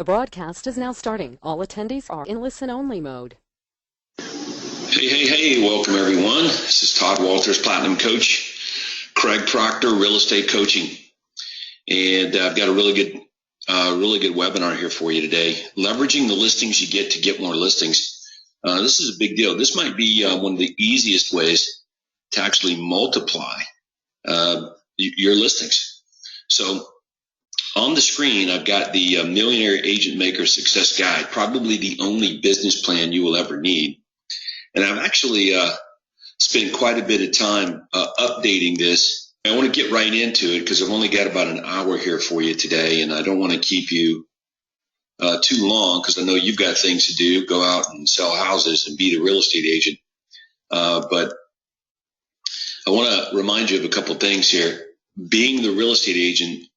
The broadcast is now starting. All attendees are in listen-only mode. Hey, welcome everyone. This is Todd Walters, Platinum Coach, Craig Proctor, Real Estate Coaching. And I've got a really good webinar here for you today. Leveraging the listings you get to get more listings. This is a big deal. This might be one of the easiest ways to actually multiply your listings. So on the screen, I've got the Millionaire Agent Maker Success Guide, probably the only business plan you will ever need. And I've actually spent quite a bit of time updating this. I want to get right into it because I've only got about an hour here for you today, and I don't want to keep you too long because I know you've got things to do, go out and sell houses and be the real estate agent. But I want to remind you of a couple things here. Being the real estate agent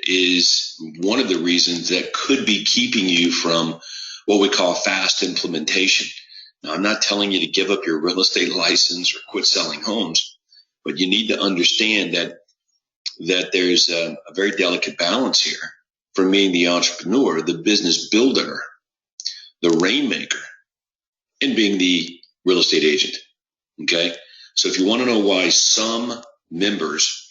is one of the reasons that could be keeping you from what we call fast implementation. Now, I'm not telling you to give up your real estate license or quit selling homes, but you need to understand that there's a very delicate balance here from being the entrepreneur, the business builder, the rainmaker, and being the real estate agent. Okay? So if you want to know why some members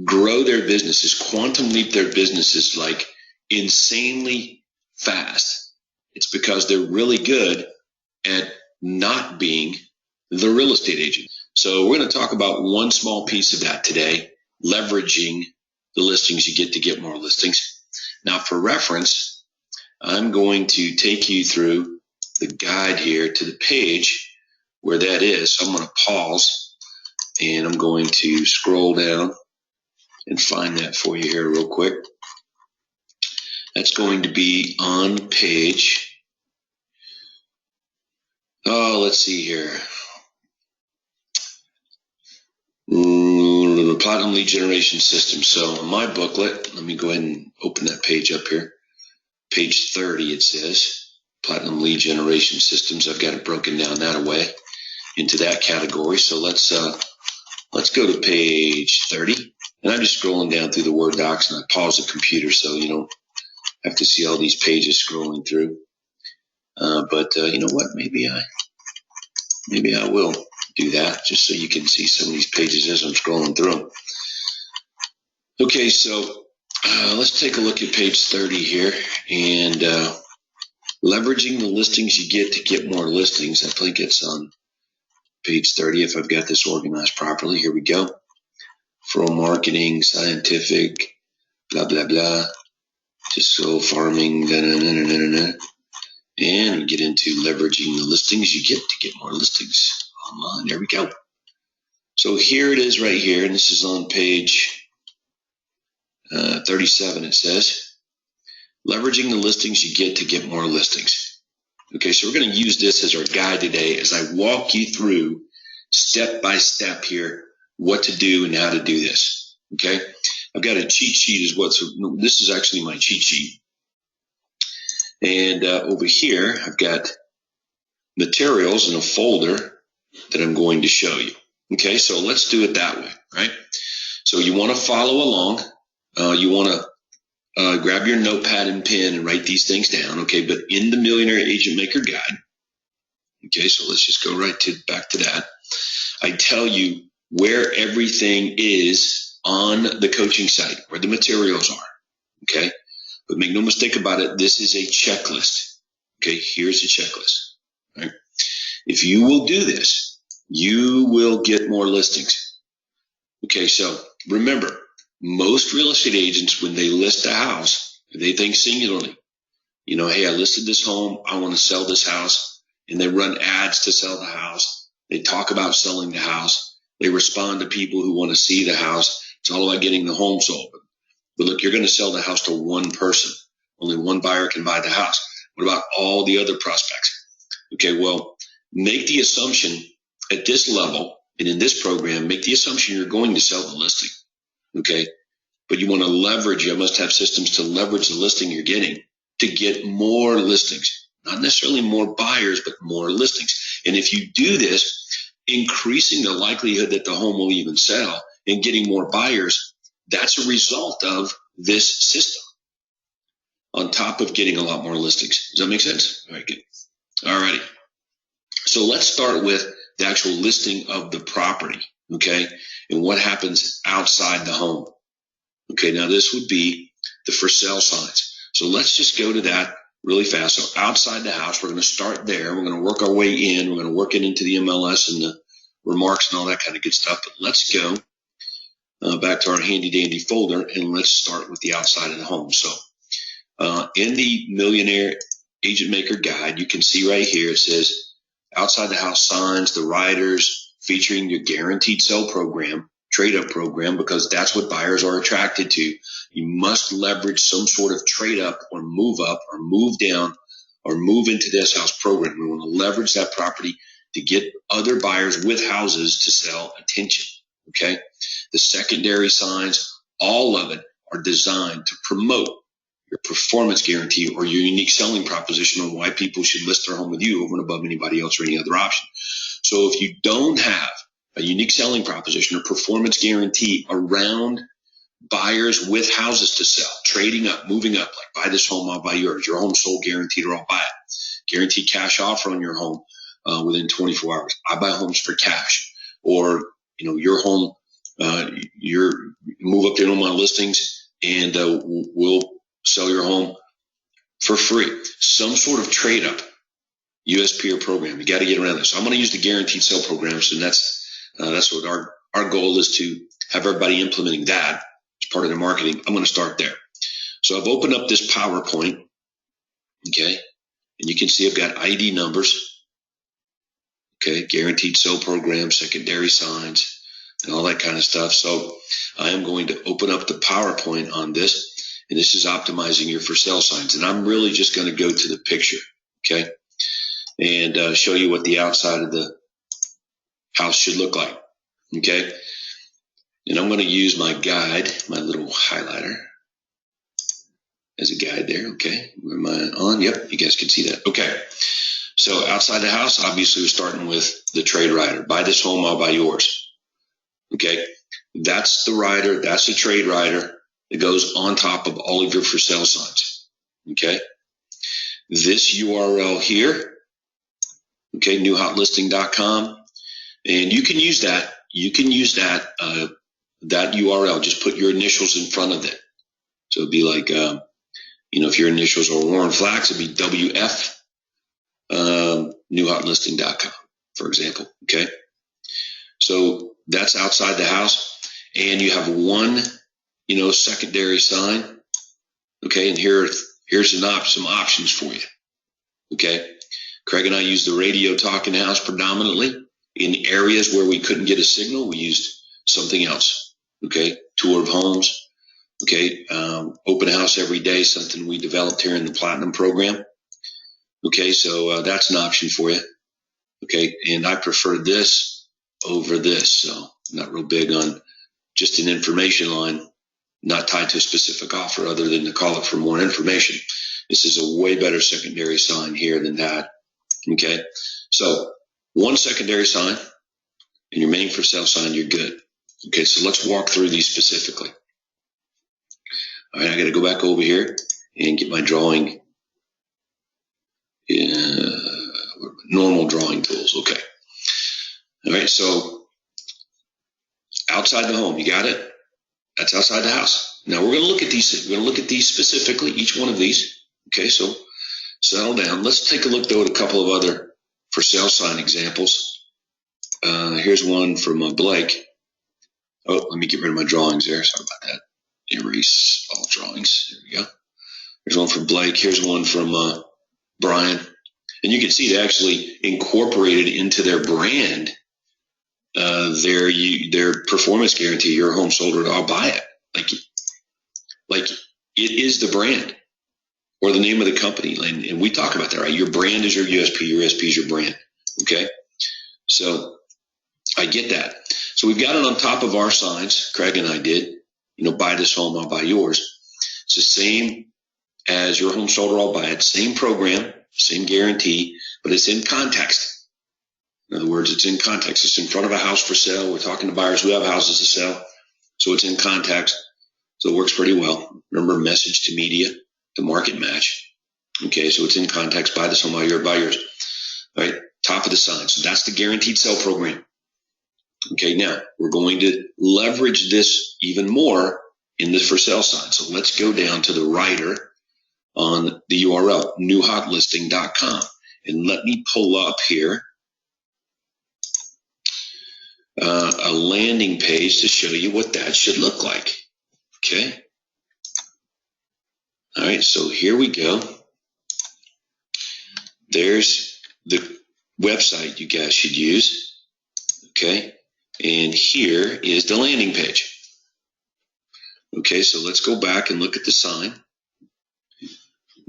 grow their businesses, quantum leap their businesses like insanely fast, it's because they're really good at not being the real estate agent. So we're going to talk about one small piece of that today, leveraging the listings you get to get more listings. Now, for reference, I'm going to take you through the guide here to the page where that is. So I'm going to pause and I'm going to scroll down and find that for you here real quick. That's going to be on page, let's see here. The Platinum Lead Generation System. So my booklet, let me go ahead and open that page up here. Page 30 it says, Platinum Lead Generation Systems. I've got it broken down that way into that category. So let's go to page 30. And I'm just scrolling down through the Word docs, and I pause the computer so you don't have to see all these pages scrolling through. But you know what? Maybe I will do that just so you can see some of these pages as I'm scrolling through them. Okay, so let's take a look at page 30 here, and leveraging the listings you get to get more listings. I think it's on page 30 if I've got this organized properly. Here we go. From marketing, scientific, blah, blah, blah, to soul farming, and we get into leveraging the listings you get to get more listings online. There we go. So here it is right here, and this is on page 37, it says, leveraging the listings you get to get more listings. Okay, so we're going to use this as our guide today as I walk you through step by step here what to do and how to do this. Okay, I've got a cheat sheet as well. So this is actually my cheat sheet. And over here, I've got materials in a folder that I'm going to show you. Okay, so let's do it that way, right? So you want to follow along. You want to grab your notepad and pen and write these things down, okay? But in the Millionaire Agent Maker Guide, okay, so let's just go back to that. I tell you where everything is on the coaching site, where the materials are, okay? But make no mistake about it, this is a checklist, okay? Here's a checklist, right? If you will do this, you will get more listings. Okay, so remember, most real estate agents, when they list a house, they think singularly. You know, hey, I listed this home, I want to sell this house, and they run ads to sell the house. They talk about selling the house. They respond to people who want to see the house. It's all about getting the home sold. But look, you're going to sell the house to one person. Only one buyer can buy the house. What about all the other prospects? Okay, well, make the assumption at this level and in this program, make the assumption you're going to sell the listing. Okay, but you want to leverage, you must have systems to leverage the listing you're getting to get more listings. Not necessarily more buyers, but more listings. And if you do this, increasing the likelihood that the home will even sell and getting more buyers, that's a result of this system. on top of getting a lot more listings. Does that make sense? All right, good. All righty. So let's start with the actual listing of the property, okay, and what happens outside the home. Okay, now this would be the for sale signs. So let's just go to that really fast. So outside the house, we're going to start there. We're going to work our way in. We're going to work it into the MLS and the remarks and all that kind of good stuff. But let's go back to our handy dandy folder, and let's start with the outside of the home. So in the Millionaire Agent Maker Guide, you can see right here, it says outside the house signs, the riders featuring your guaranteed sell program, trade up program, because that's what buyers are attracted to. You must leverage some sort of trade up or move down or move into this house program. We want to leverage that property to get other buyers with houses to sell attention. Okay. The secondary signs, all of it are designed to promote your performance guarantee or your unique selling proposition on why people should list their home with you over and above anybody else or any other option. So if you don't have a unique selling proposition or performance guarantee around buyers with houses to sell, trading up, moving up, like buy this home, I'll buy yours, your home sold guaranteed or I'll buy it, guaranteed cash offer on your home within 24 hours. I buy homes for cash, or your home, you move up there on my listings and we'll sell your home for free. Some sort of trade up USP or program. You got to get around this. So I'm going to use the guaranteed sale programs, and that's what our goal is, to have everybody implementing that as part of their marketing. I'm going to start there. So I've opened up this PowerPoint, okay, and you can see I've got ID numbers, okay, guaranteed sale program, secondary signs, and all that kind of stuff. So I am going to open up the PowerPoint on this, and this is optimizing your for sale signs. And I'm really just going to go to the picture, okay, and show you what the outside of the house should look like, okay? And I'm going to use my guide, my little highlighter as a guide there, okay? Where am I on? Yep, you guys can see that. Okay, so outside the house, obviously we're starting with the trade rider. Buy this home, I'll buy yours, okay? That's the rider, that's the trade rider that goes on top of all of your for sale signs, okay? This URL here, okay, newhotlisting.com, and you can use that. You can use that that URL. Just put your initials in front of it. So it'd be like, if your initials are Warren Flax, it'd be WF, newhotlisting.com, for example. Okay, so that's outside the house, and you have one, secondary sign. Okay, and here's some options for you. Okay. Craig and I used the radio talking house predominantly. In areas where we couldn't get a signal, we used something else. Okay, tour of homes. Okay, open house every day, something we developed here in the Platinum program. Okay, so that's an option for you. Okay, and I prefer this over this, so I'm not real big on just an information line, not tied to a specific offer other than to call it for more information. This is a way better secondary sign here than that. Okay, so one secondary sign and your main for sale sign, you're good. Okay, so let's walk through these specifically. All right, I got to go back over here and get my drawing, normal drawing tools. Okay. All right, so outside the home, you got it? That's outside the house. Now we're going to look at these. We're going to look at these specifically, each one of these. Okay, so settle down. Let's take a look, though, at a couple of other for sale sign examples. Here's one from Blake. Oh, let me get rid of my drawings there. Sorry about that. Erase all drawings. There we go. Here's one from Blake. Here's one from Brian. And you can see they actually incorporated into their brand their performance guarantee. Your home sold, or I'll buy it. Like it is the brand or the name of the company. And we talk about that, right? Your brand is your USP. Your USP is your brand. Okay. So I get that. So we've got it on top of our signs. Craig and I did, buy this home, I'll buy yours. It's the same as your home sold, or I'll buy it. Same program, same guarantee, but it's in context. In other words, it's in context. It's in front of a house for sale. We're talking to buyers who have houses to sell. So it's in context. So it works pretty well. Remember, message to media. the market match. Okay, so it's in context, buy this home while you're buyers. All right, top of the sign. So that's the guaranteed sell program. Okay, now we're going to leverage this even more in the for sale sign. So let's go down to the writer on the URL, newhotlisting.com. And let me pull up here a landing page to show you what that should look like. Okay. All right, so here we go. There's the website you guys should use. Okay. And here is the landing page. Okay, so let's go back and look at the sign.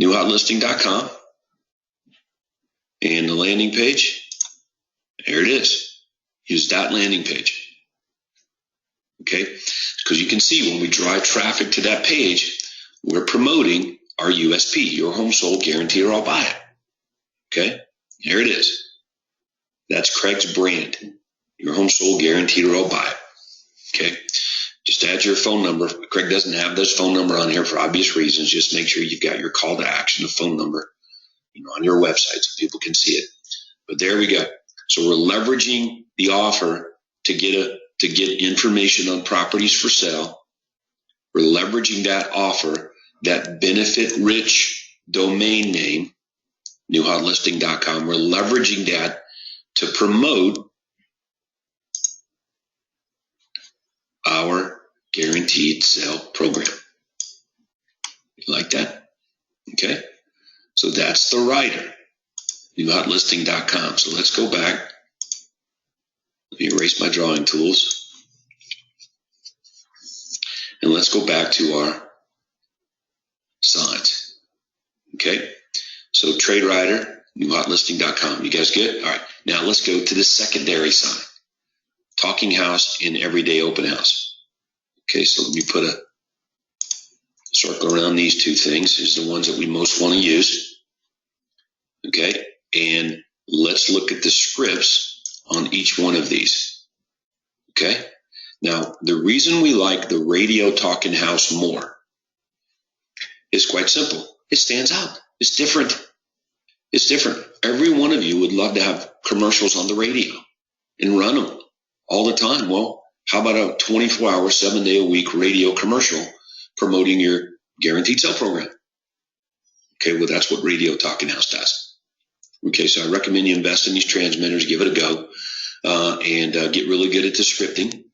Newhotlisting.com. And the landing page. There it is. Use that landing page. Okay, because you can see when we drive traffic to that page, we're promoting our USP, your home sold, guaranteed, or I'll buy it. Okay, here it is. That's Craig's brand. Your home sold, guaranteed, or I'll buy it. Okay, just add your phone number. Craig doesn't have this phone number on here for obvious reasons. Just make sure you've got your call to action, the phone number, on your website so people can see it. But there we go. So we're leveraging the offer to get information on properties for sale. We're leveraging that offer, that benefit-rich domain name, newhotlisting.com. We're leveraging that to promote our guaranteed sale program. You like that? Okay. So that's the writer, newhotlisting.com. So let's go back. Let me erase my drawing tools. And let's go back to our signs. Okay. So trade writer, newhotlisting.com. You guys good? All right. Now let's go to the secondary sign. Talking house and everyday open house. Okay, so let me put a circle around these two things. These are the ones that we most want to use. Okay, and let's look at the scripts on each one of these. Okay, now the reason we like the radio talking house more is quite simple. It stands out. It's different. It's different. Every one of you would love to have commercials on the radio and run them all the time. Well, how about a 24-hour, 7-day-a-week radio commercial promoting your guaranteed sale program? Okay, well, that's what Radio Talking House does. Okay, so I recommend you invest in these transmitters, give it a go, and get really good at the scripting.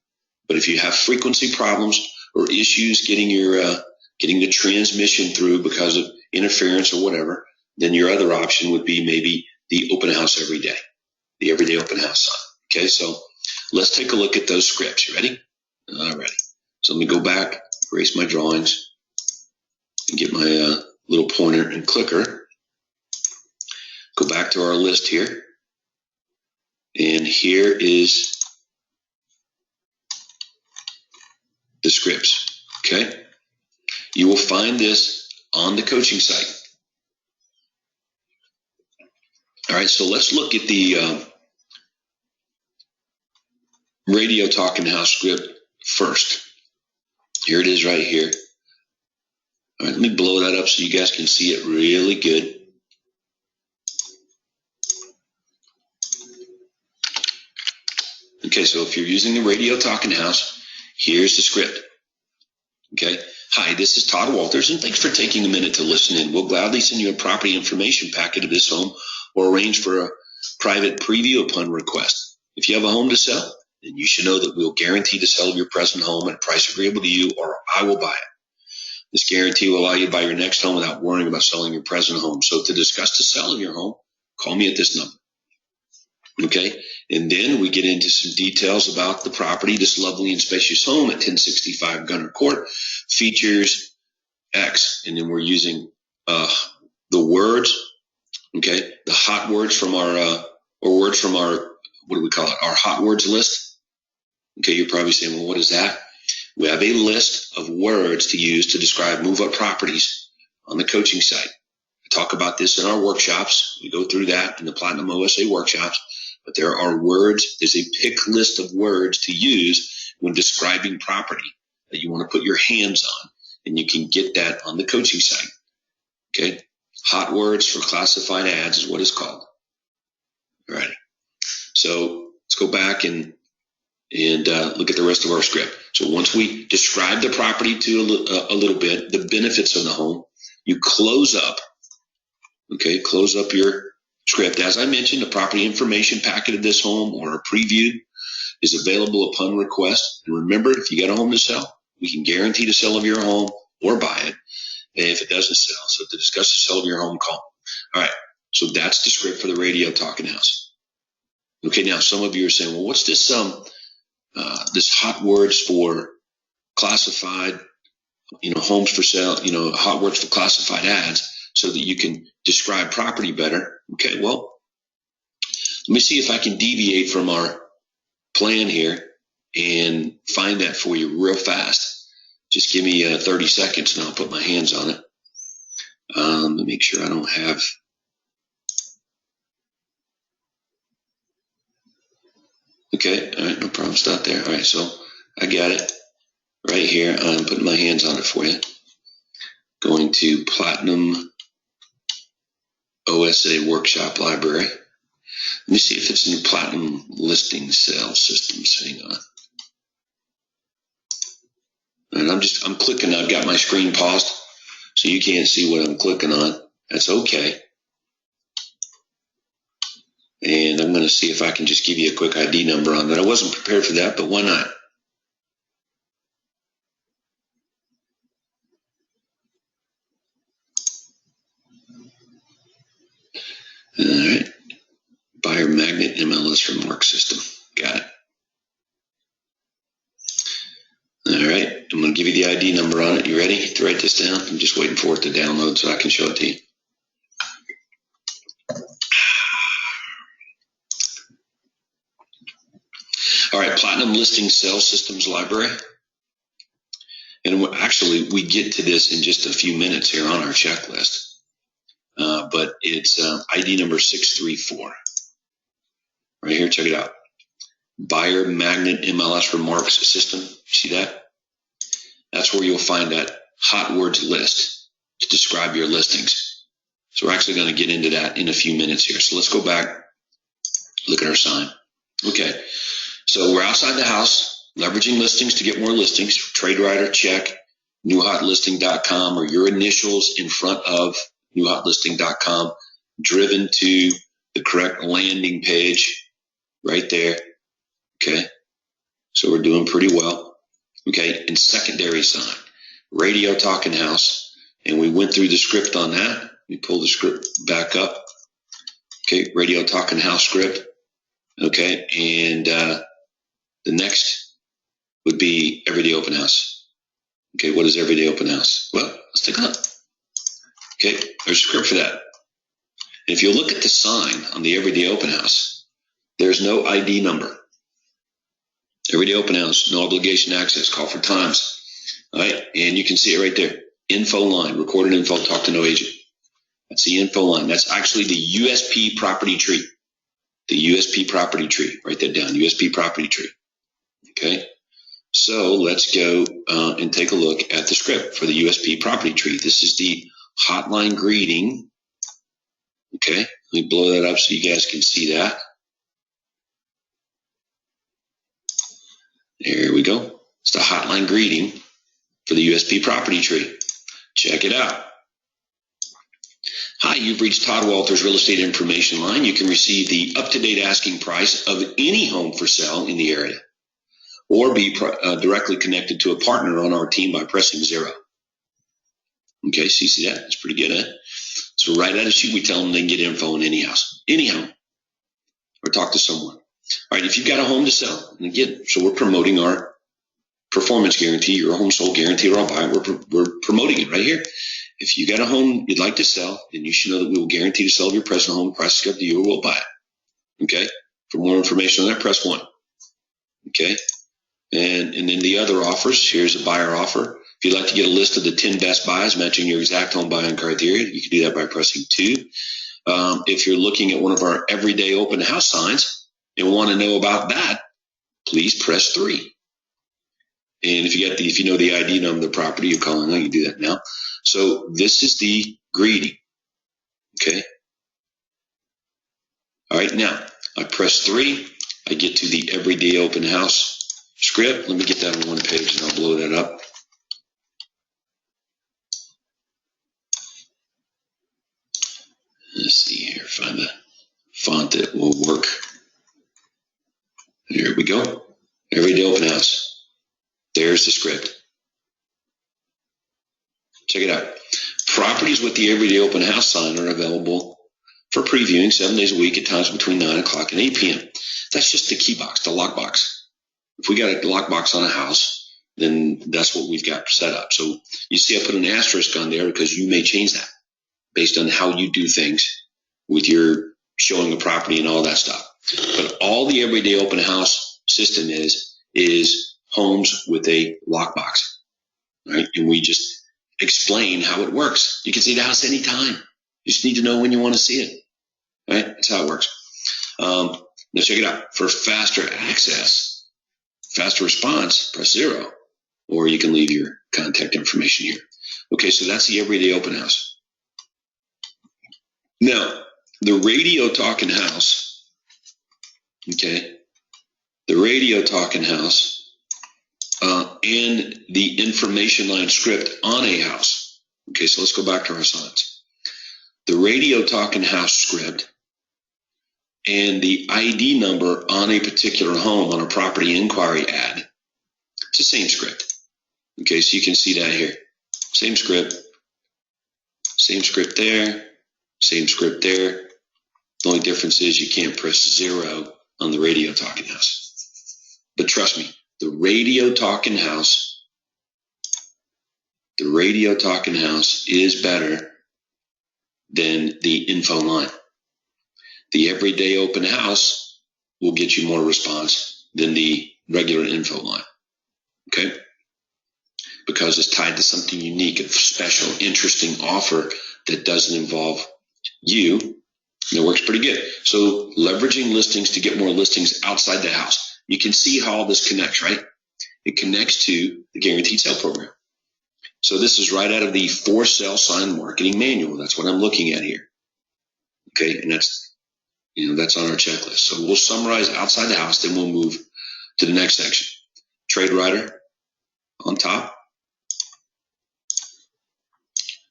But if you have frequency problems or issues getting the transmission through because of interference or whatever, then your other option would be maybe the open house every day, the everyday open house sign. Okay, so let's take a look at those scripts. You ready? All righty. So let me go back, erase my drawings, and get my little pointer and clicker. Go back to our list here. And here is the scripts. Okay? You will find this on the coaching site. All right, so let's look at the Radio Talking House script first. Here it is right here. All right, let me blow that up so you guys can see it really good. Okay, so if you're using the Radio Talking House, here's the script. Okay. Hi, this is Todd Walters, and thanks for taking a minute to listen in. We'll gladly send you a property information packet of this home or arrange for a private preview upon request. If you have a home to sell, then you should know that we'll guarantee to sell your present home at a price agreeable to you, or I will buy it. This guarantee will allow you to buy your next home without worrying about selling your present home. So to discuss the sale of your home, call me at this number. Okay, and then we get into some details about the property. This lovely and spacious home at 1065 Gunner Court features X, and then we're using the words, okay, the hot words from our, or words from our, what do we call it, our hot words list. Okay, you're probably saying, well, what is that? We have a list of words to use to describe move-up properties on the coaching site. I talk about this in our workshops. We go through that in the Platinum OSA workshops. But there are words, there's a pick list of words to use when describing property that you want to put your hands on, and you can get that on the coaching site. Okay. Hot words for classified ads is what it's called. All right. So let's go back and look at the rest of our script. So once we describe the property to a little bit, the benefits of the home, you close up. Okay, close up your script. As I mentioned, the property information packet of this home or a preview is available upon request. And remember, if you got a home to sell, we can guarantee the sale of your home or buy it. And if it doesn't sell, so to discuss the sale of your home, call. All right, so that's the script for the radio talking house. Okay, now some of you are saying, well, what's this this hot words for classified, homes for sale, hot words for classified ads so that you can describe property better. Okay, well, let me see if I can deviate from our plan here and find that for you real fast. Just give me 30 seconds and I'll put my hands on it. Let me make sure I don't have. Okay, all right, no problem. Stop there. All right, so I got it right here. I'm putting my hands on it for you. Going to Platinum OSA Workshop Library. Let me see if it's in Platinum Listing Sales Systems. Hang on. And I'm clicking. I've got my screen paused, so you can't see what I'm clicking on. That's okay. And I'm going to see if I can just give you a quick ID number on that. I wasn't prepared for that, but why not? All right. Buyer Magnet MLS Remark System. Got it. All right. I'm going to give you the ID number on it. You ready to write this down? I'm just waiting for it to download so I can show it to you. All right. Platinum Listing Sales Systems Library. And actually, we get to this in just a few minutes here on our checklist. But it's ID number 634. Right here, check it out. Buyer Magnet MLS Remarks System. See that? That's where you'll find that hot words list to describe your listings. So we're actually going to get into that in a few minutes here. So let's go back, look at our sign. Okay, so we're outside the house, leveraging listings to get more listings. TradeWriter, check. NewHotListing.com or your initials in front of NewHotListing.com, driven to the correct landing page right there. Okay, so we're doing pretty well. Okay, and secondary sign, radio talking house, and we went through the script on that. We pull the script back up. Okay, radio talking house script. Okay, and the next would be everyday open house. Okay, what is everyday open house? Well, let's take a look. Okay, there's a script for that. And if you look at the sign on the everyday open house, there's no ID number. Everyday open house, no obligation access, call for times. All right, and you can see it right there. Info line, recorded info, talk to no agent. That's the info line. That's actually the USP property tree. The USP property tree. Write that down, USP property tree. Okay, so let's go and take a look at the script for the USP property tree. This is the hotline greeting. Okay, let me blow that up so you guys can see that. There we go. It's the hotline greeting for the USP property tree. Check it out. Hi, you've reached Todd Walters Real Estate Information Line. You can receive the up-to-date asking price of any home for sale in the area or be directly connected to a partner on our team by pressing 0. Okay, so you see that? That's pretty good, huh? So right out of shoot, we tell them they can get info on any house, or talk to someone. All right, if you've got a home to sell, and again, so we're promoting our performance guarantee, your home sold guarantee, or I'll buy it. We're promoting it right here. If you got a home you'd like to sell, then you should know that we will guarantee the sale of your present home. Price is up to you, or we'll buy it. Okay. For more information on that, press 1. Okay. And then the other offers. Here's a buyer offer. If you'd like to get a list of the 10 best buys matching your exact home buying criteria, you can do that by pressing 2. If you're looking at one of our everyday open house signs and want to know about that, please press 3. And if you know the ID number of the property you're calling on, you do that now. So this is the greedy. Okay. All right. Now I press 3. I get to the everyday open house script. Let me get that on one page and I'll blow that up. Let's see here. Find the font that will work. Here we go. Everyday open house. There's the script. Check it out. Properties with the everyday open house sign are available for previewing 7 days a week at times between 9 o'clock and 8 p.m. That's just the key box, the lockbox. If we got a lockbox on a house, then that's what we've got set up. So you see I put an asterisk on there because you may change that based on how you do things with your showing a property and all that stuff. But all the everyday open house system is homes with a lockbox, right? And we just explain how it works. You can see the house anytime. You just need to know when you want to see it, right? That's how it works. Now check it out. For faster access, faster response, press 0, or you can leave your contact information here. Okay, so that's the everyday open house. Now, the radio talking house, okay, the radio talking house and the information line script on a house. Okay, so let's go back to our signs. The radio talking house script and the ID number on a particular home on a property inquiry ad. It's the same script. Okay, so you can see that here. Same script there, same script there. The only difference is you can't press 0 on the radio talking house. But trust me, the radio talking house is better than the info line. The everyday open house will get you more response than the regular info line. Okay? Because it's tied to something unique, a special, interesting offer that doesn't involve you. And it works pretty good. So leveraging listings to get more listings outside the house. You can see how all this connects, right? It connects to the Guaranteed Sale Program. So this is right out of the For Sale Sign Marketing Manual. That's what I'm looking at here. Okay, and that's on our checklist. So we'll summarize outside the house, then we'll move to the next section. Trade Writer on top.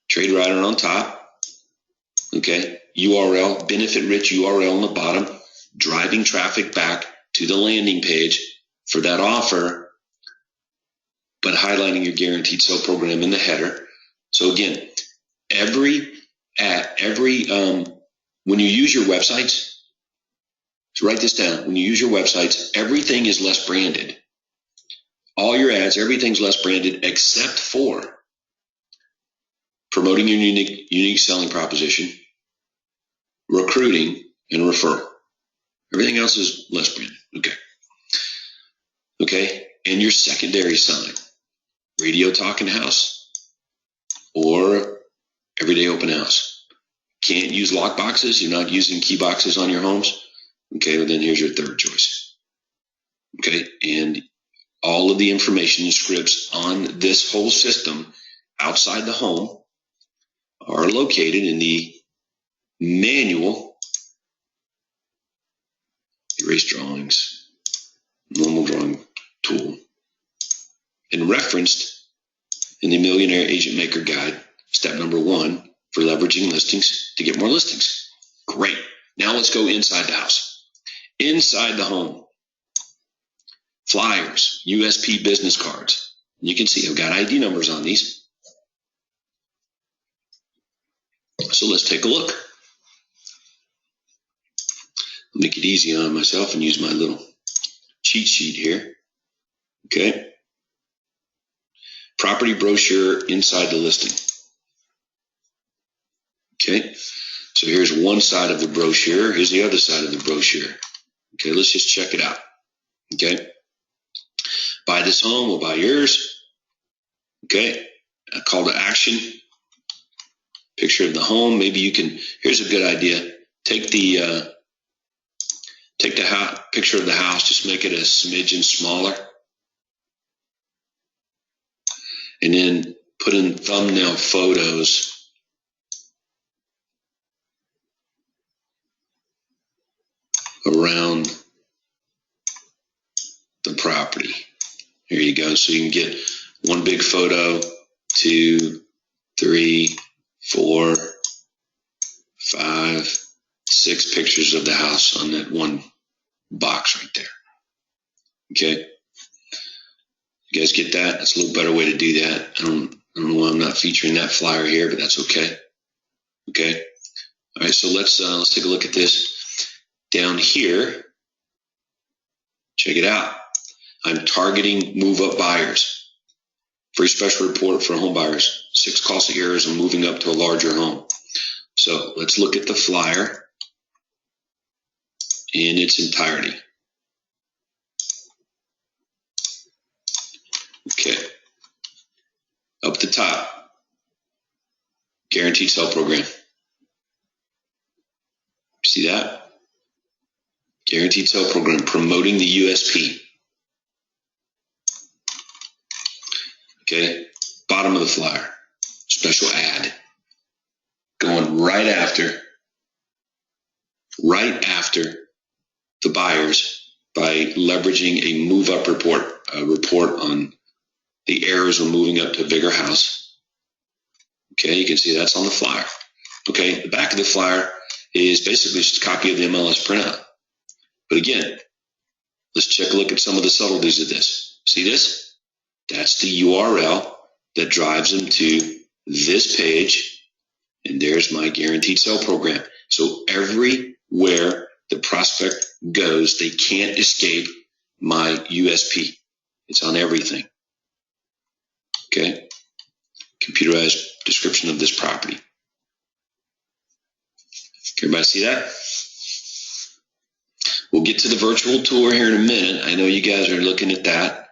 Trade Writer on top. Okay, URL, benefit-rich URL on the bottom, driving traffic back to the landing page for that offer, but highlighting your Guaranteed Sale Program in the header. So again, when you use your websites, so write this down. When you use your websites, everything is less branded. All your ads, everything's less branded except for promoting your unique selling proposition, recruiting, and referral. Everything else is less branded. Okay. And your secondary sign, radio talking house or everyday open house. Can't use lock boxes. You're not using key boxes on your homes. Okay, well then here's your third choice. Okay, and all of the information and scripts on this whole system outside the home are located in the manual, erase drawings, normal drawing tool, and referenced in the Millionaire Agent Maker Guide, step number 1 for leveraging listings to get more listings. Great. Now let's go inside the house. Inside the home, flyers, USP business cards. You can see I've got ID numbers on these. So let's take a look. I'll make it easy on myself and use my little cheat sheet here. Okay. Property brochure inside the listing. Okay. So here's one side of the brochure. Here's the other side of the brochure. Okay, let's just check it out. Okay. Buy this home or buy yours. Okay. A call to action. Picture of the home. Maybe you can, here's a good idea. Take the picture of the house, just make it a smidgen smaller. And then put in thumbnail photos around the property. Here you go. So you can get one big photo, 2, 3, 4, 5, 6 pictures of the house on that one box right there. Okay. You guys get that? That's a little better way to do that. I don't know why I'm not featuring that flyer here, but that's okay. Okay. All right. So let's take a look at this down here. Check it out. I'm targeting move-up buyers. Free special report for home buyers. 6 costly errors in moving up to a larger home. So let's look at the flyer in its entirety. Okay. Up the top, guaranteed sale program. See that? Guaranteed sale program, promoting the USP. Okay. Bottom of the flyer, special ad. Going right after the buyers by leveraging a move-up report, a report on the errors when moving up to a bigger house. Okay, you can see that's on the flyer. Okay, the back of the flyer is basically just a copy of the MLS printout. But again, let's take a look at some of the subtleties of this. See this? That's the URL that drives them to this page. And there's my guaranteed sale program. So everywhere the prospect goes, they can't escape my USP. It's on everything. Okay. Computerized description of this property. Can everybody see that? We'll get to the virtual tour here in a minute. I know you guys are looking at that.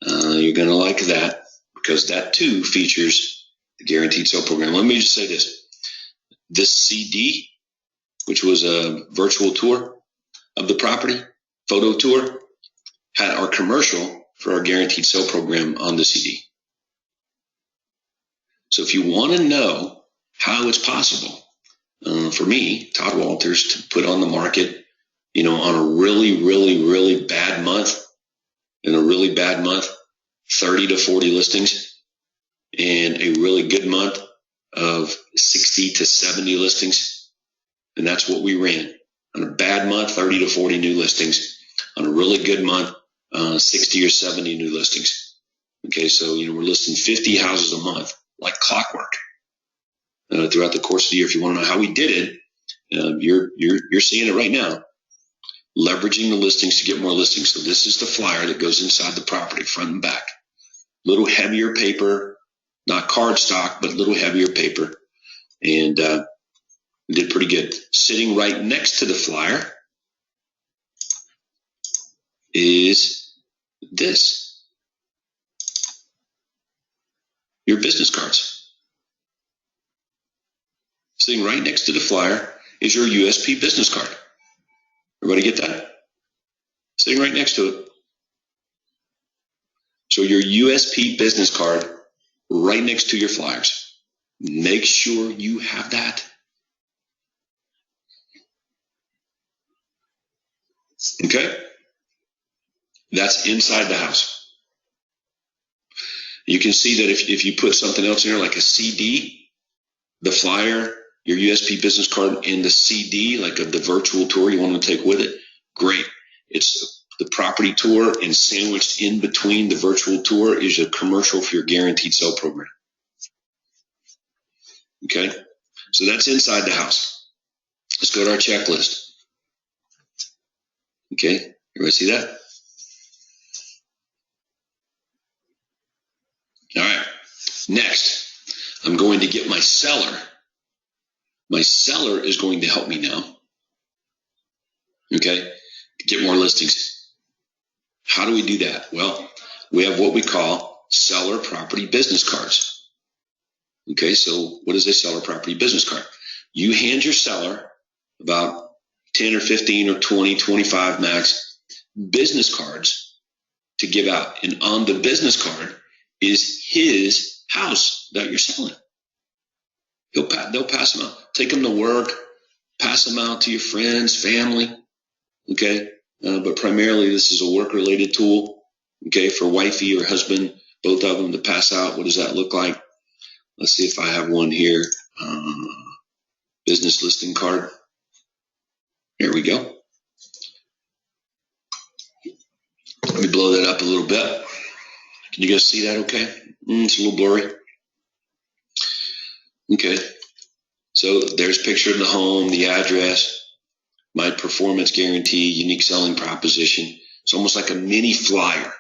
You're going to like that because that too features the guaranteed sale program. Let me just say this. This CD, which was a virtual tour of the property, photo tour, had our commercial for our guaranteed sale program on the CD. So if you want to know how it's possible for me, Todd Walters, to put on the market, on a really, really, really bad month, 30 to 40 listings, and a really good month of 60 to 70 listings. And that's what we ran. On a bad month, 30 to 40 new listings. On a really good month, 60 or 70 new listings. Okay, so, we're listing 50 houses a month, like clockwork, throughout the course of the year. If you want to know how we did it, you're seeing it right now. Leveraging the listings to get more listings. So this is the flyer that goes inside the property, front and back. Little heavier paper, not cardstock, but a little heavier paper. And we did pretty good. Sitting right next to the flyer is this. Your business cards. Sitting right next to the flyer is your USP business card. Everybody get that? Sitting right next to it. So your USP business card right next to your flyers. Make sure you have that. Okay? That's inside the house. You can see that if you put something else in there like a CD, the flyer, your USP business card, and the CD, like of the virtual tour you want to take with it, great. It's the property tour, and sandwiched in between the virtual tour is a commercial for your guaranteed sale program. Okay? So that's inside the house. Let's go to our checklist. Okay? Everybody see that? All right. Next, I'm going to get my seller. My seller is going to help me now. Okay? Get more listings. How do we do that? Well, we have what we call seller property business cards. Okay, so what is a seller property business card? You hand your seller about 10 or 15 or 20, 25 max business cards to give out. And on the business card is his house that you're selling. They'll pass them out. Take them to work, pass them out to your friends, family. Okay, but primarily this is a work-related tool. Okay, for wifey or husband, both of them to pass out. What does that look like? Let's see if I have one here. Business listing card. There we go. Let me blow that up a little bit. Can you guys see that okay? It's a little blurry. Okay. So there's a picture of the home, the address, my performance guarantee, unique selling proposition. It's almost like a mini flyer.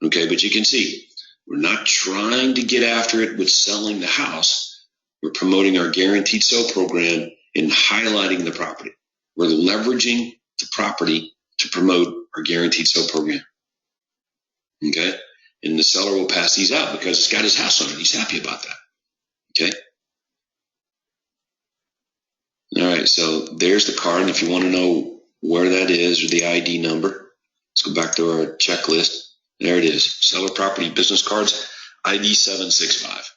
Okay, but you can see we're not trying to get after it with selling the house. We're promoting our guaranteed sale program and highlighting the property. We're leveraging the property to promote our guaranteed sale program. Okay, and the seller will pass these out because it's got his house on it. He's happy about that. Okay. All right, so there's the card, and if you want to know where that is or the ID number, let's go back to our checklist. There it is, seller property business cards, ID 765.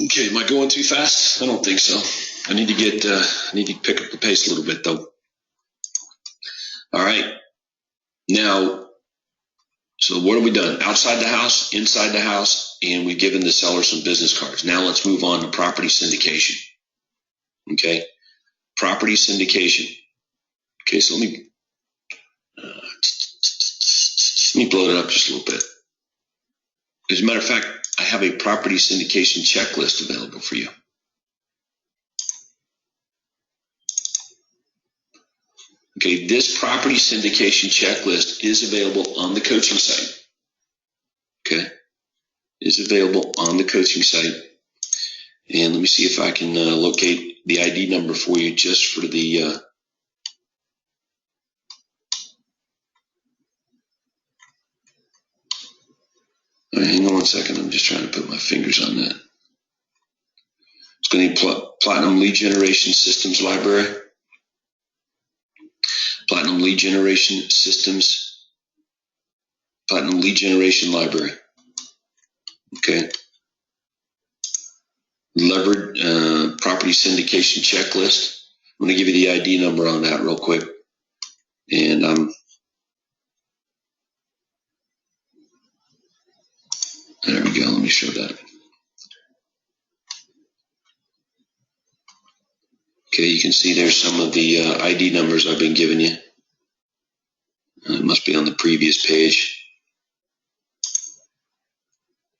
Okay, am I going too fast? I don't think so. I need to pick up the pace a little bit though. All right, now, so what have we done? Outside the house, inside the house, and we've given the seller some business cards. Now let's move on to property syndication. Okay, property syndication. Okay, so let me blow it up just a little bit. As a matter of fact, I have a property syndication checklist available for you. Okay, this property syndication checklist is available on the coaching site. Okay, is available on the coaching site. And let me see if I can locate the ID number for you just for the all right, hang on one second. I'm just trying to put my fingers on that. It's going to be Platinum Lead Generation Systems Library. Platinum Lead Generation Systems. Platinum Lead Generation Library. Okay. Levered property syndication checklist. I'm going to give you the ID number on that real quick. And there we go. Let me show that. Okay, you can see there's some of the ID numbers I've been giving you. It must be on the previous page.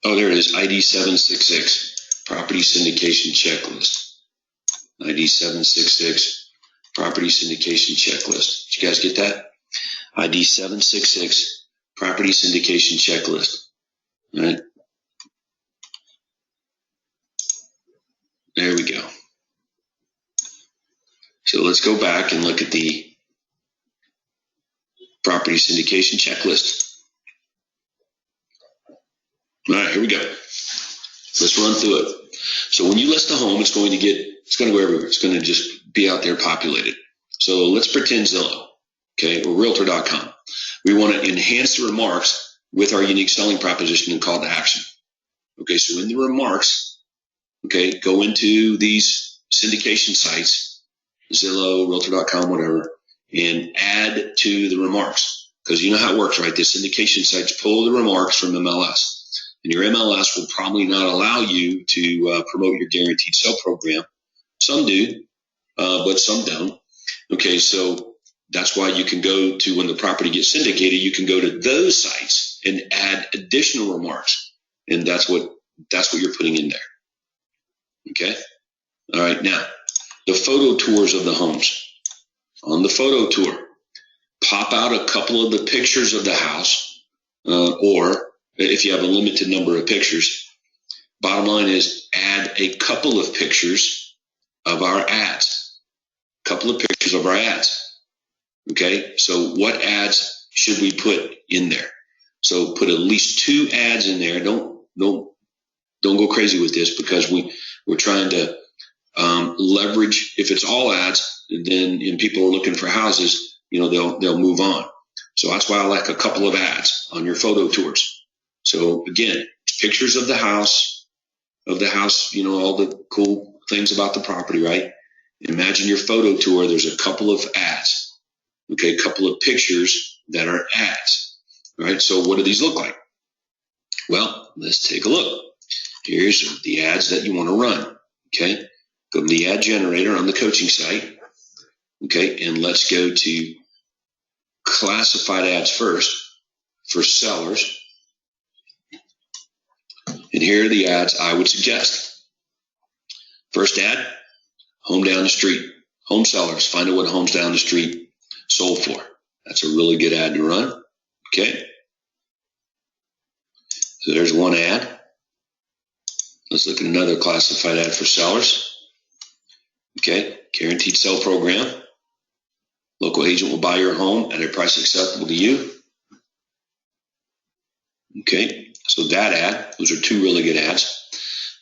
Oh, there it is. ID 766, Property Syndication Checklist. ID 766, Property Syndication Checklist. Did you guys get that? ID 766, Property Syndication Checklist. All right. There we go. So let's go back and look at the property syndication checklist. All right, here we go. Let's run through it. So when you list a home, it's going to go everywhere. It's going to just be out there populated. So let's pretend Zillow, okay, or Realtor.com. We want to enhance the remarks with our unique selling proposition and call to action. Okay, so in the remarks, okay, go into these syndication sites, Zillow, Realtor.com, whatever, and add to the remarks. Because you know how it works, right? The syndication sites pull the remarks from MLS. And your MLS will probably not allow you to promote your guaranteed sale program. Some do, but some don't. Okay, so that's why you can go to, when the property gets syndicated, you can go to those sites and add additional remarks. And that's what you're putting in there. Okay? All right, now, the photo tours of the homes. On the photo tour, pop out a couple of the pictures of the house, or if you have a limited number of pictures. Bottom line is add a couple of pictures of our ads. Couple of pictures of our ads. Okay, so what ads should we put in there? So put at least 2 ads in there. Don't go crazy with this, because we're trying to leverage. If it's all ads, then and people are looking for houses, they'll move on. So that's why I like a couple of ads on your photo tours. So again, pictures of the house, all the cool things about the property, right? Imagine your photo tour. There's a couple of ads, okay, a couple of pictures that are ads. All right, so what do these look like? Well, let's take a look. Here's the ads that you want to run, okay? Go to the ad generator on the coaching site, okay, and let's go to classified ads first for sellers. And here are the ads I would suggest. First ad, home down the street. Home sellers, find out what homes down the street sold for. That's a really good ad to run, okay? So there's one ad. Let's look at another classified ad for sellers. Okay, guaranteed sale program. Local agent will buy your home at a price acceptable to you. Okay, so that ad, those are two really good ads.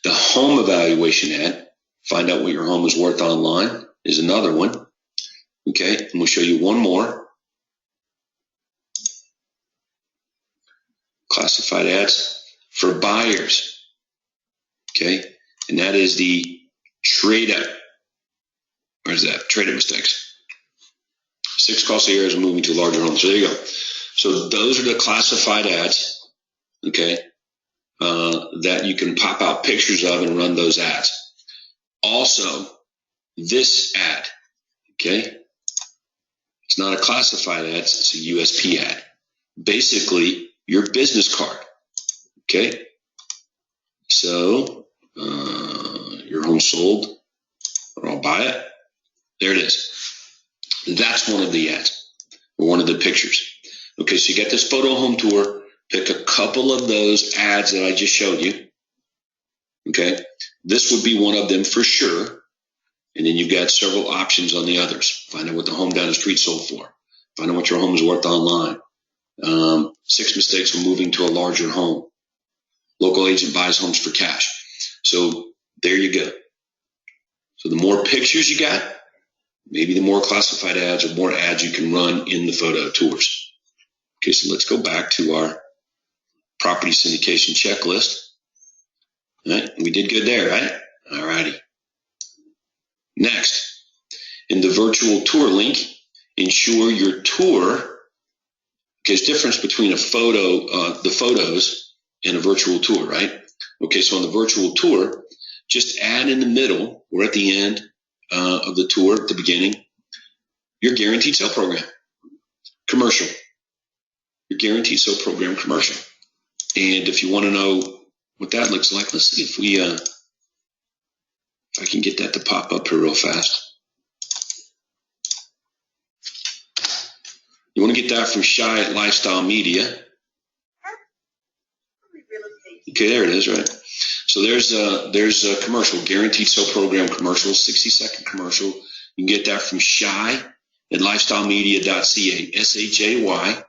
The home evaluation ad, find out what your home is worth online, is another one. Okay, and we'll show you one more. Classified ads for buyers. Okay, and that is the trade-up. Where's that? Trade-up mistakes. 6 costly areas of moving to larger homes. So there you go. So those are the classified ads, okay, that you can pop out pictures of and run those ads. Also, this ad, okay, it's not a classified ad, it's a USP ad. Basically, your business card, okay? So, your home sold, or I'll buy it. There it is. That's one of the ads, or one of the pictures. Okay, so you get this photo home tour, pick a couple of those ads that I just showed you. Okay, this would be one of them for sure. And then you've got several options on the others. Find out what the home down the street sold for. Find out what your home is worth online. 6 mistakes when moving to a larger home. Local agent buys homes for cash. So there you go. So the more pictures you got, maybe the more classified ads or more ads you can run in the photo tours. Okay, so let's go back to our property syndication checklist. All right, we did good there, right? All righty. Next, in the virtual tour link, ensure your tour, okay, there's difference between a photo, the photos and a virtual tour, right? Okay, so on the virtual tour, just add in the middle or at the end of the tour, at the beginning, your guaranteed sale program, commercial, your guaranteed sale program commercial. And if you want to know what that looks like, let's see if we, if I can get that to pop up here real fast. You want to get that from Shy at Lifestyle Media. Okay, there it is, right? So there's a commercial, guaranteed sale program commercial, 60-second commercial. You can get that from Shy at lifestylemedia.ca, SHAY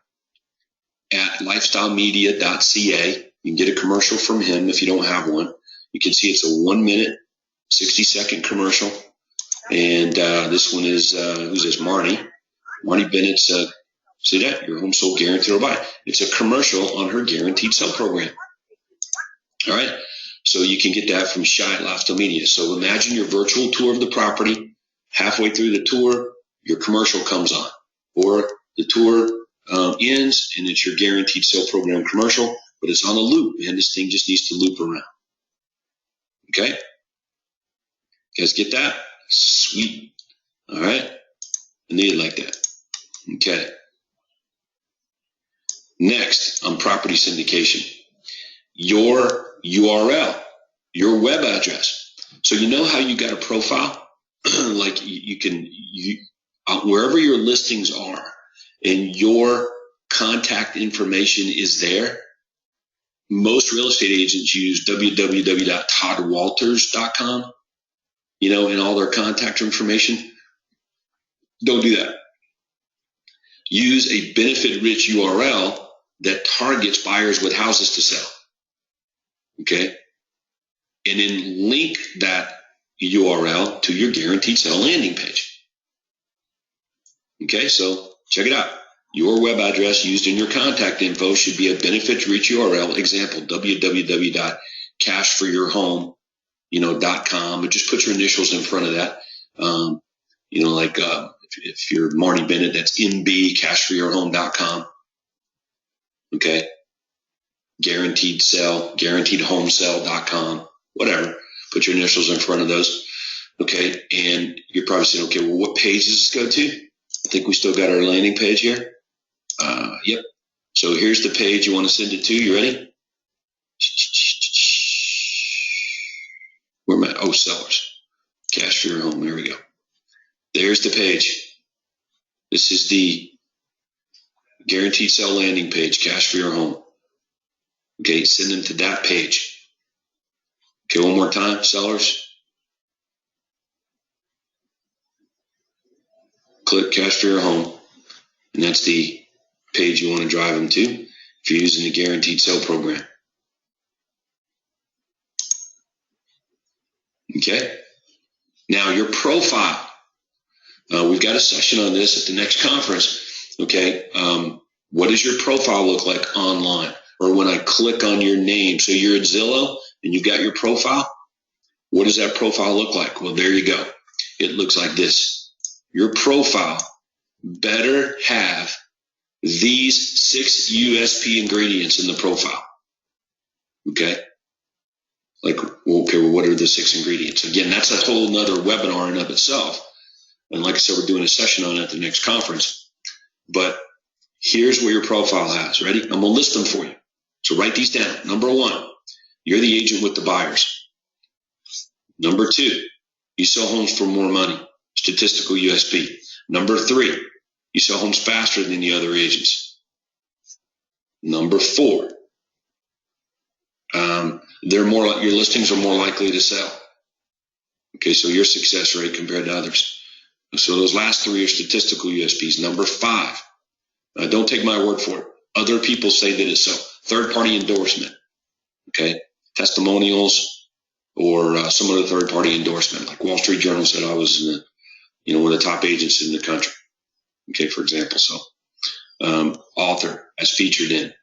at lifestylemedia.ca. You can get a commercial from him if you don't have one. You can see it's a 1-minute, 60-second commercial. And this one is, who's this, Marnie? Marnie Bennett's, see that? Your home sold guaranteed or buy. It's a commercial on her guaranteed sale program. All right. So you can get that from Shy at Lifestyle Media. So imagine your virtual tour of the property. Halfway through the tour, your commercial comes on. Or the tour ends and it's your guaranteed sale program commercial, but it's on a loop, man. This thing just needs to loop around. Okay? You guys get that? Sweet. All right. I need it like that. Okay. Next, on property syndication, your URL, your web address. So you know how you got a profile? Like you can wherever your listings are and your contact information is there. Most real estate agents use www.toddwalters.com, and all their contact information. Don't do that. Use a benefit-rich URL that targets buyers with houses to sell. Okay? And then link that URL to your guaranteed sale landing page. Okay, so check it out. Your web address used in your contact info should be a benefit-rich URL. Example, www.cashforyourhome.com, but just put your initials in front of that. Like if you're Marty Bennett, that's mbcashforyourhome.com. Okay. Guaranteed sell, guaranteedhomesell.com, whatever. Put your initials in front of those. Okay. And you're probably saying, okay, well, what page does this go to? I think we still got our landing page here. Yep. So here's the page you want to send it to. You ready? Where am I? Oh, sellers. Cash for your home. There we go. There's the page. This is the guaranteed sell landing page, cash for your home. Okay, send them to that page. Okay, one more time, sellers. Click cash for your home. And that's the page you want to drive them to if you're using the guaranteed sell program. Okay. Now your profile. We've got a session on this at the next conference. Okay. What does your profile look like online? Or when I click on your name, so you're at Zillow and you've got your profile. What does that profile look like? Well, there you go. It looks like this. Your profile better have these 6 USP ingredients in the profile. Okay. Like, okay, well, what are the 6 ingredients? Again, that's a whole nother webinar in and of itself. And like I said, we're doing a session on it at the next conference. But here's where your profile has. Ready? I'm going to list them for you. So write these down. Number 1, you're the agent with the buyers. Number 2, you sell homes for more money. Statistical USP. Number 3, you sell homes faster than the other agents. Number 4, your listings are more likely to sell. Okay, so your success rate compared to others. So those last 3 are statistical USPs. Number 5, don't take my word for it. Other people say that it's so. Third-party endorsement. Okay, testimonials or some other third-party endorsement. Like Wall Street Journal said I was one of the top agents in the country. Okay, for example. So author as featured in,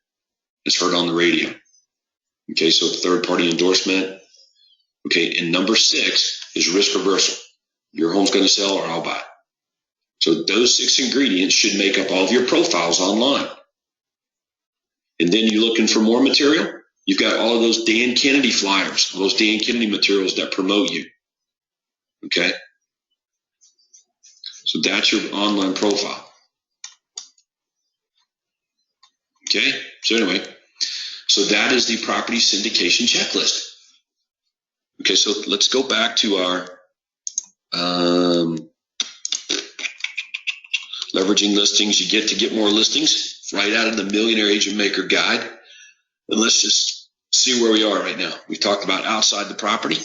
as heard on the radio. Okay, so third-party endorsement. Okay, and number 6 is risk reversal. Your home's going to sell or I'll buy. So those 6 ingredients should make up all of your profiles online. And then you're looking for more material. You've got all of those Dan Kennedy flyers, all those Dan Kennedy materials that promote you. Okay. So that's your online profile. Okay. So anyway, so that is the property syndication checklist. Okay. So let's go back to our leveraging listings. You get more listings right out of the Millionaire Agent Maker Guide. And let's just see where we are right now. We've talked about outside the property.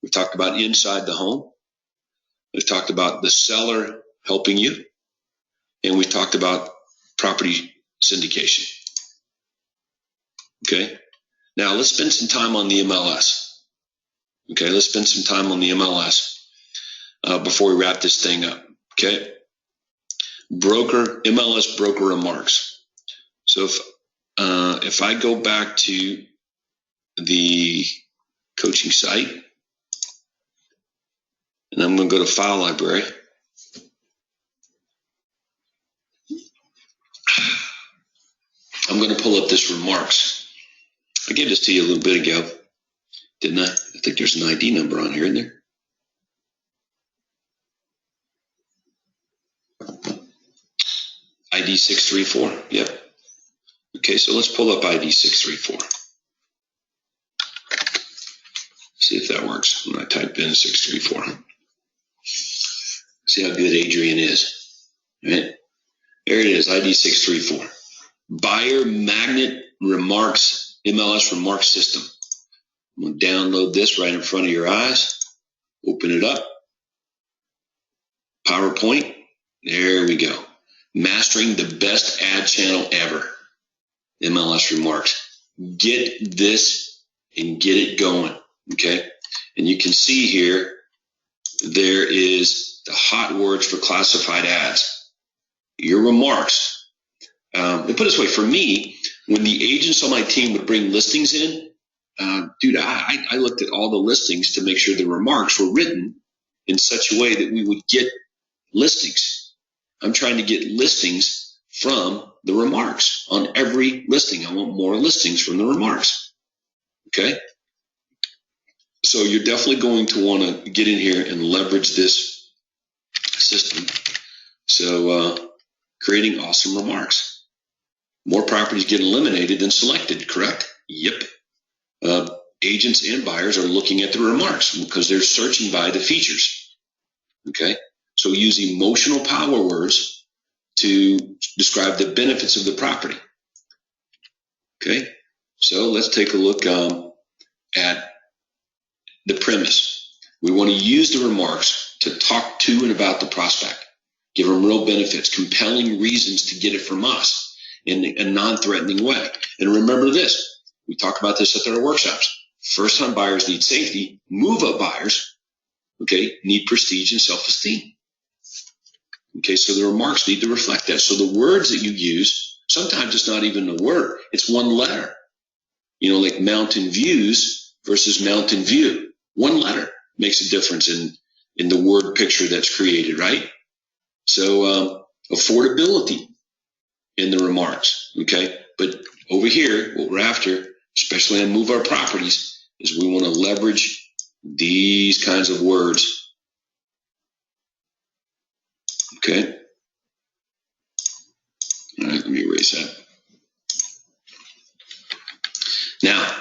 We've talked about inside the home. We've talked about the seller helping you. And we've talked about property syndication. Okay. Now let's spend some time on the MLS. Okay. Let's spend some time on the MLS before we wrap this thing up. Okay. MLS broker remarks. So if I go back to the coaching site, and I'm going to go to file library. I'm going to pull up this remarks. I gave this to you a little bit ago, didn't I? I think there's an ID number on here, isn't there? ID 634. Yep. Okay, so let's pull up ID 634. See if that works when I type in 634. See how good Adrian is. Right? There it is, ID 634. Buyer Magnet Remarks, MLS Remarks System. I'm going to download this right in front of your eyes. Open it up. PowerPoint. There we go. Mastering the best ad channel ever. MLS Remarks. Get this and get it going. Okay. And you can see here, there is the hot words for classified ads. Your remarks. And put it this way, for me, when the agents on my team would bring listings in, dude, I looked at all the listings to make sure the remarks were written in such a way that we would get listings. I'm trying to get listings from the remarks on every listing. I want more listings from the remarks. Okay? So you're definitely going to want to get in here and leverage this system. So creating awesome remarks. More properties get eliminated than selected, correct? Yep. Agents and buyers are looking at the remarks because they're searching by the features. Okay? So use emotional power words to describe the benefits of the property. Okay? So let's take a look at the premise. We want to use the remarks to talk to and about the prospect. Give them real benefits, compelling reasons to get it from us in a non-threatening way. And remember this, we talk about this at our workshops. First-time buyers need safety. Move-up buyers, okay, need prestige and self-esteem. Okay, so the remarks need to reflect that. So the words that you use, sometimes it's not even a word, it's one letter. You know, like mountain views versus mountain view. One letter makes a difference in the word picture that's created, right? So affordability in the remarks, okay? But over here, what we're after, especially on Move Our Properties, is we want to leverage these kinds of words, okay? All right, let me erase that. Now,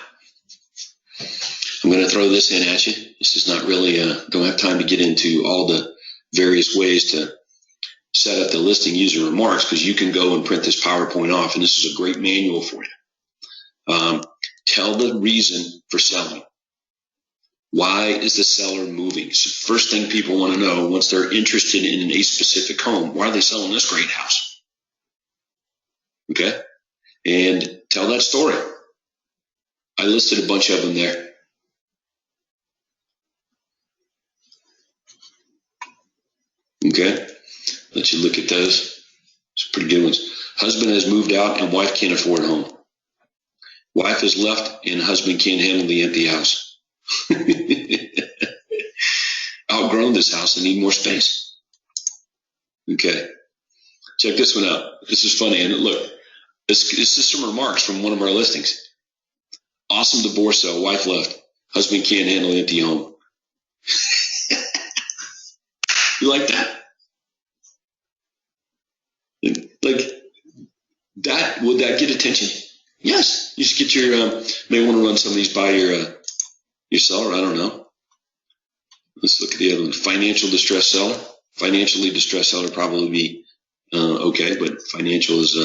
I'm going to throw this in at you. This is not really, don't have time to get into all the various ways to set up the listing user remarks because you can go and print this PowerPoint off, and this is a great manual for you. Tell the reason for selling. Why is the seller moving? It's the first thing people want to know once they're interested in a specific home. Why are they selling this great house? Okay? And tell that story. I listed a bunch of them there. Okay? Let you look at those. It's pretty good ones. Husband has moved out and wife can't afford a home. Wife has left and husband can't handle the empty house. Outgrown this house and need more space. Okay. Check this one out. This is funny. And look, this is some remarks from one of our listings. Awesome divorce sale. Wife left. Husband can't handle empty home. You like that? Like that, would that get attention? Yes. You just get your, may want to run some of these by your seller. I don't know. Let's look at the other one. Financial distress seller. Financially distressed seller probably be okay, but financial is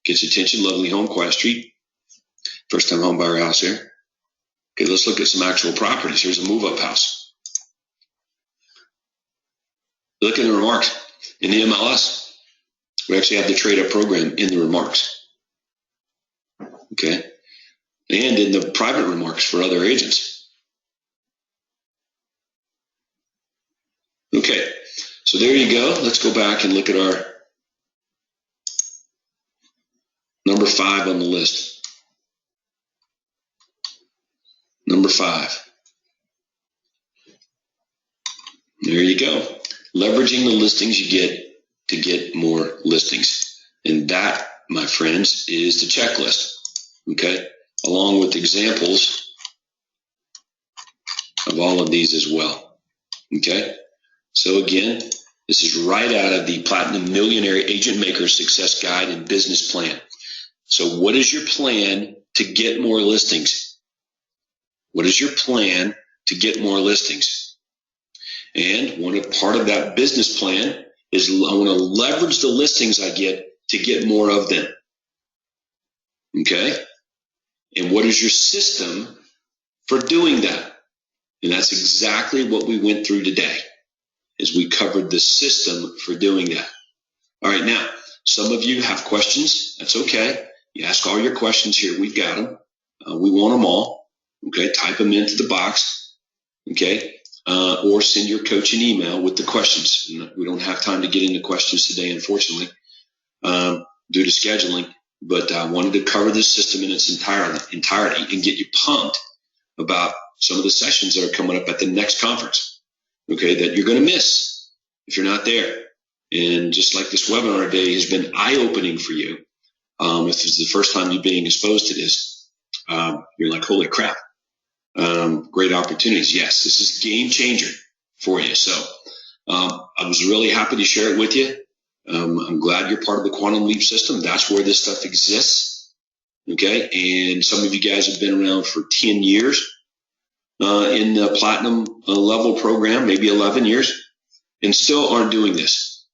gets attention. Lovely home, quiet street. First time home buyer house here. Okay, let's look at some actual properties. Here's a move-up house. Look at the remarks. In the MLS, we actually have the trade-up program in the remarks. Okay? And in the private remarks for other agents. Okay, so there you go. Let's go back and look at our number 5 on the list. Number 5. There you go. Leveraging the listings you get to get more listings. And that, my friends, is the checklist. Okay? Along with examples of all of these as well. Okay? So again, this is right out of the Platinum Millionaire Agent Maker Success Guide and Business Plan. So what is your plan to get more listings? What is your plan to get more listings? And part of that business plan is I want to leverage the listings I get to get more of them. Okay? And what is your system for doing that? And that's exactly what we went through today, is we covered the system for doing that. All right, now, some of you have questions. That's okay. You ask all your questions here. We've got them. We want them all. Okay, type them into the box. Okay, or send your coach an email with the questions. We don't have time to get into questions today, unfortunately, due to scheduling. But I wanted to cover this system in its entirety and get you pumped about some of the sessions that are coming up at the next conference. okay, that you're going to miss if you're not there. And just like this webinar today has been eye-opening for you, if this is the first time you're being exposed to this, you're like, holy crap, great opportunities. Yes, this is a game changer for you. So I was really happy to share it with you. I'm glad you're part of the Quantum Leap system. That's where this stuff exists. Okay, and some of you guys have been around for 10 years in the platinum level program, maybe 11 years, and still aren't doing this.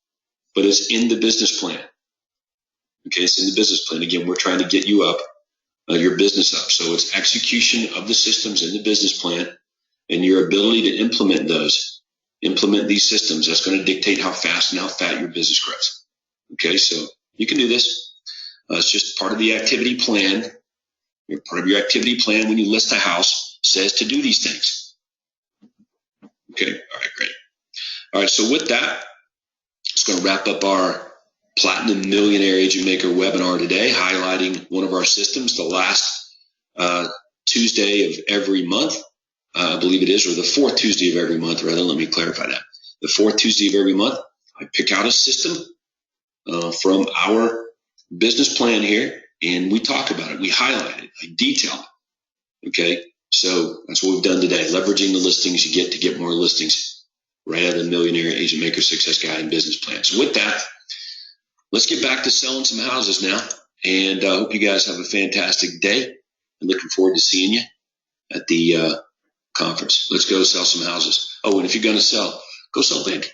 But it's in the business plan. Okay, it's in the business plan. Again, we're trying to get you up, your business up. So it's execution of the systems in the business plan and your ability to implement these systems. That's going to dictate how fast and how fat your business grows. Okay, so you can do this. It's just part of the activity plan. Part of your activity plan when you list a house says to do these things. Okay, all right, great. All right, so with that, it's going to wrap up our Platinum Millionaire Agent Maker webinar today, highlighting one of our systems, the last Tuesday of every month. I believe it is, or the fourth Tuesday of every month, rather. Let me clarify that. The fourth Tuesday of every month, I pick out a system from our business plan here, and we talk about it. We highlight it. I detail it. Okay, so that's what we've done today, leveraging the listings you get to get more listings right out of the Millionaire Agent Maker Success Guide and Business Plan. So with that, let's get back to selling some houses now, and I hope you guys have a fantastic day. I'm looking forward to seeing you at the conference. Let's go sell some houses. Oh, and if you're going to sell, go sell big.